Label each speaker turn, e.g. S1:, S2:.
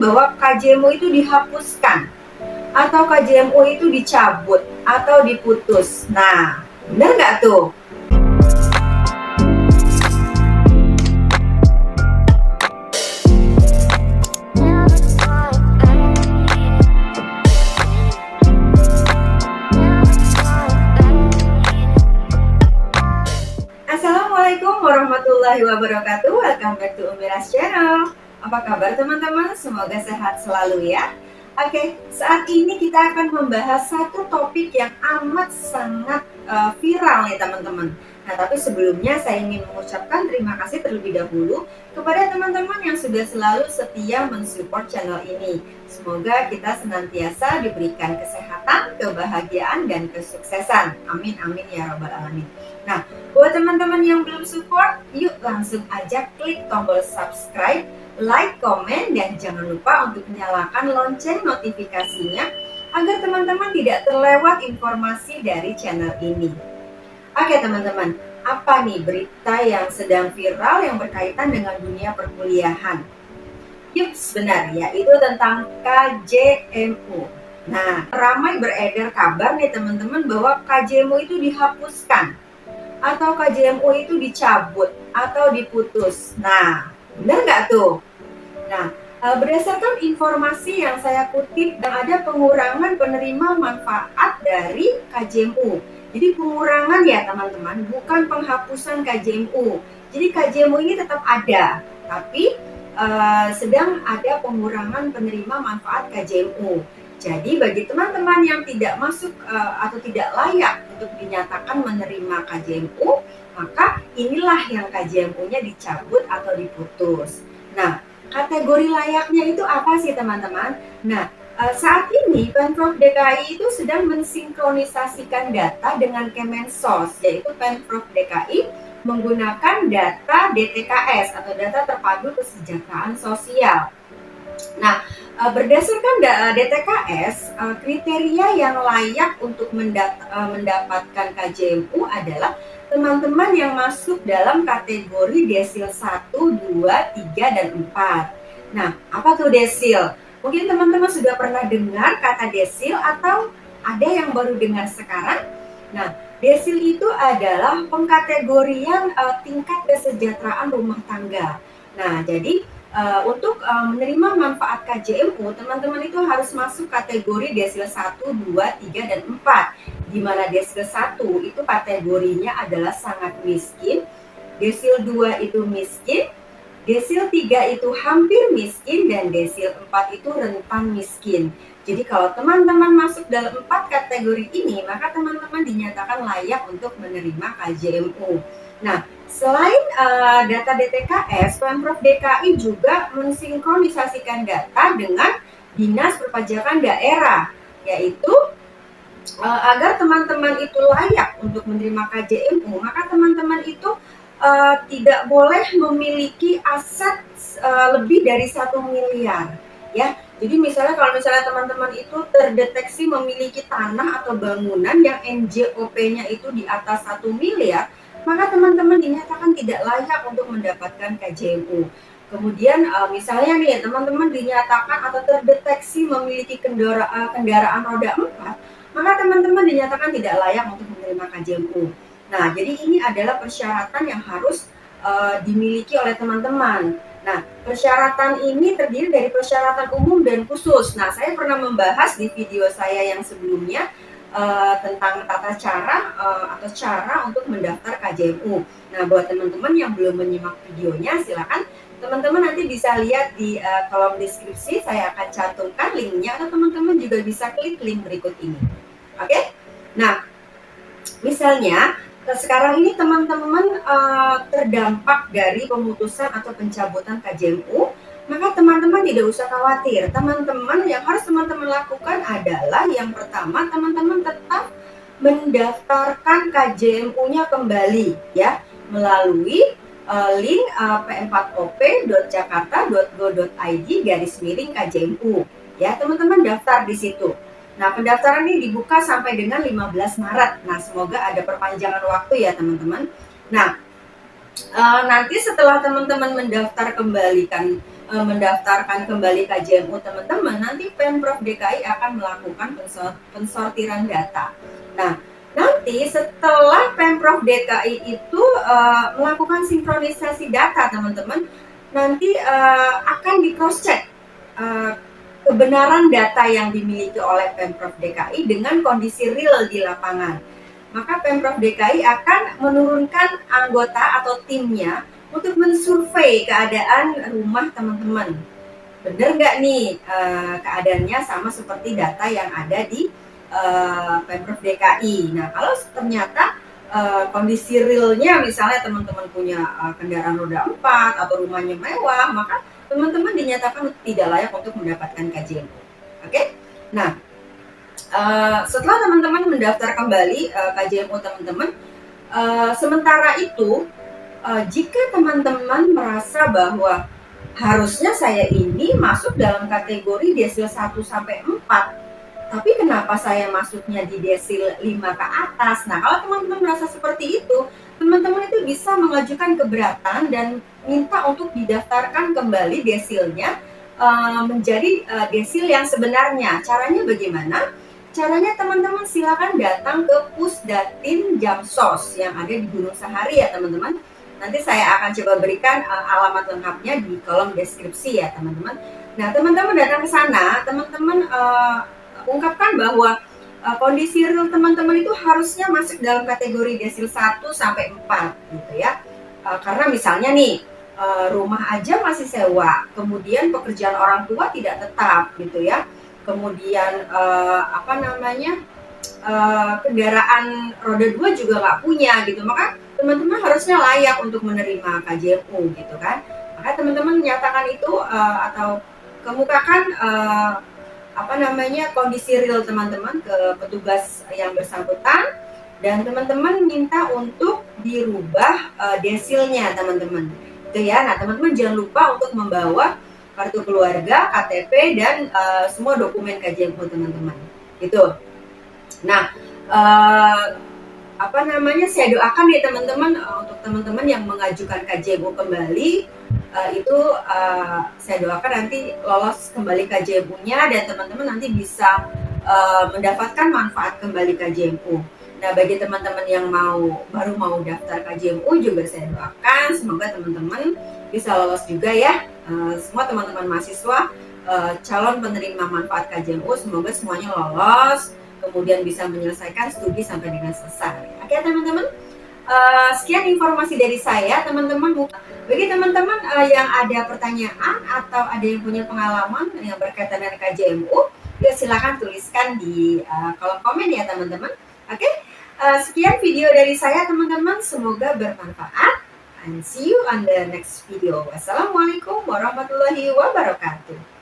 S1: bahwa KJMU itu dihapuskan atau KJMU itu dicabut atau diputus. Nah, benar nggak tuh? Assalamualaikum warahmatullahi wabarakatuh. Welcome back to Umiras Channel. Apa kabar teman-teman? Semoga sehat selalu ya. Oke, saat ini kita akan membahas satu topik yang amat sangat viral nih teman-teman. Nah, tapi sebelumnya saya ingin mengucapkan terima kasih terlebih dahulu kepada teman-teman yang sudah selalu setia mensupport channel ini. Semoga kita senantiasa diberikan kesehatan, kebahagiaan, dan kesuksesan. Amin, amin ya rabbal alamin. Nah, buat teman-teman yang belum support, yuk langsung aja klik tombol subscribe, like, komen, dan jangan lupa untuk nyalakan lonceng notifikasinya agar teman-teman tidak terlewat informasi dari channel ini. Oke teman-teman, apa nih berita yang sedang viral yang berkaitan dengan dunia perkuliahan? Yups, benar ya, itu tentang KJMU. Nah, ramai beredar kabar nih teman-teman bahwa KJMU itu dihapuskan atau KJMU itu dicabut atau diputus. Nah, benar nggak tuh? Nah, berdasarkan informasi yang saya kutip, ada pengurangan penerima manfaat dari KJMU. Jadi pengurangan ya teman-teman, bukan penghapusan KJMU. Jadi KJMU ini tetap ada, tapi sedang ada pengurangan penerima manfaat KJMU. Jadi bagi teman-teman yang tidak masuk atau tidak layak untuk dinyatakan menerima KJMU, maka inilah yang KJMU-nya dicabut atau diputus. Nah, kategori layaknya itu apa sih teman-teman? Nah, saat ini Pemprov DKI itu sedang mensinkronisasikan data dengan Kemensos, yaitu Pemprov DKI menggunakan data DTKS atau data terpadu kesejahteraan sosial. Nah, berdasarkan DTKS, kriteria yang layak untuk mendapatkan KJMU adalah teman-teman yang masuk dalam kategori desil 1, 2, 3, dan 4. Nah, apa tuh desil? Mungkin teman-teman sudah pernah dengar kata desil atau ada yang baru dengar sekarang. Nah, desil itu adalah pengkategorian tingkat kesejahteraan rumah tangga. Nah, jadi untuk menerima manfaat KJMU, teman-teman itu harus masuk kategori desil 1, 2, 3, dan 4. Di mana desil 1 itu kategorinya adalah sangat miskin, desil 2 itu miskin, desil 3 itu hampir miskin, dan desil 4 itu rentan miskin. Jadi kalau teman-teman masuk dalam 4 kategori ini, maka teman-teman dinyatakan layak untuk menerima KJMU. Nah, selain data DTKS, Pemprov DKI juga mensinkronisasikan data dengan Dinas Perpajakan Daerah, yaitu agar teman-teman itu layak untuk menerima KJMU, maka teman-teman itu tidak boleh memiliki aset lebih dari 1 miliar ya. Jadi misalnya kalau teman-teman itu terdeteksi memiliki tanah atau bangunan yang NJOP-nya itu di atas 1 miliar, maka teman-teman dinyatakan tidak layak untuk mendapatkan KJMU. Kemudian misalnya nih teman-teman dinyatakan atau terdeteksi memiliki kendaraan roda 4, maka teman-teman dinyatakan tidak layak untuk menerima KJMU. Nah, jadi ini adalah persyaratan yang harus dimiliki oleh teman-teman. Nah, persyaratan ini terdiri dari persyaratan umum dan khusus. Nah, saya pernah membahas di video saya yang sebelumnya tentang tata cara atau cara untuk mendaftar KJMU. Nah, buat teman-teman yang belum menyimak videonya, silakan teman-teman nanti bisa lihat di kolom deskripsi. Saya akan cantumkan linknya, atau teman-teman juga bisa klik link berikut ini. Oke? Nah, misalnya sekarang ini teman-teman terdampak dari pemutusan atau pencabutan KJMU, maka teman-teman tidak usah khawatir. Teman-teman yang harus teman-teman lakukan adalah yang pertama, teman-teman tetap mendaftarkan KJMU-nya kembali ya melalui link p4op.jakarta.go.id/KJMU ya. Teman-teman daftar di situ. Nah, pendaftaran ini dibuka sampai dengan 15 Maret. Nah, semoga ada perpanjangan waktu ya, teman-teman. Nah, nanti setelah teman-teman mendaftar kembalikan mendaftarkan kembali KJMU teman-teman, nanti Pemprov DKI akan melakukan pensortiran data. Nah, nanti setelah Pemprov DKI itu melakukan sinkronisasi data teman-teman, nanti akan di cross check kebenaran data yang dimiliki oleh Pemprov DKI dengan kondisi real di lapangan. Maka Pemprov DKI akan menurunkan anggota atau timnya untuk mensurvei keadaan rumah teman-teman. Benar nggak nih keadaannya sama seperti data yang ada di Pemprov DKI. Nah, kalau ternyata kondisi realnya misalnya teman-teman punya kendaraan roda 4 atau rumahnya mewah, maka teman-teman dinyatakan tidak layak untuk mendapatkan KJMU. Oke? Nah, setelah teman-teman mendaftar kembali KJMU teman-teman, sementara itu jika teman-teman merasa bahwa harusnya saya ini masuk dalam kategori desil 1 sampai 4, tapi kenapa saya masuknya di desil 5 ke atas? Nah, kalau teman-teman merasa seperti itu, teman-teman itu bisa mengajukan keberatan dan minta untuk didaftarkan kembali desilnya menjadi desil yang sebenarnya. Caranya bagaimana? Caranya teman-teman silakan datang ke Pusdatin Jamsos yang ada di Gunung Sahari ya teman-teman. Nanti saya akan coba berikan alamat lengkapnya di kolom deskripsi ya teman-teman. Nah, teman-teman datang ke sana, teman-teman ungkapkan bahwa kondisi real teman-teman itu harusnya masuk dalam kategori desil 1 sampai 4 gitu ya. Karena misalnya nih rumah aja masih sewa, kemudian pekerjaan orang tua tidak tetap gitu ya. Kemudian kendaraan roda 2 juga nggak punya gitu. Maka teman-teman harusnya layak untuk menerima KJMU gitu kan. Maka teman-teman menyatakan itu atau kemukakan kondisi real teman-teman ke petugas yang bersangkutan, dan teman-teman minta untuk dirubah desilnya teman-teman gitu ya. Nah, teman-teman jangan lupa untuk membawa kartu keluarga, KTP, dan semua dokumen KJMU teman-teman gitu. Nah, saya doakan ya teman-teman untuk teman-teman yang mengajukan KJMU kembali, saya doakan nanti lolos kembali KJMU-nya dan teman-teman nanti bisa mendapatkan manfaat kembali KJMU. Nah, bagi teman-teman yang baru mau daftar KJMU juga saya doakan semoga teman-teman bisa lolos juga ya. Semua teman-teman mahasiswa calon penerima manfaat KJMU semoga semuanya lolos, kemudian bisa menyelesaikan studi sampai dengan selesai. Oke teman-teman, sekian informasi dari saya teman-teman. Bagi teman-teman yang ada pertanyaan atau ada yang punya pengalaman yang berkaitan dengan KJMU, ya silakan tuliskan di kolom komen ya teman-teman. Oke, sekian video dari saya teman-teman, semoga bermanfaat, and see you on the next video. Wassalamualaikum warahmatullahi wabarakatuh.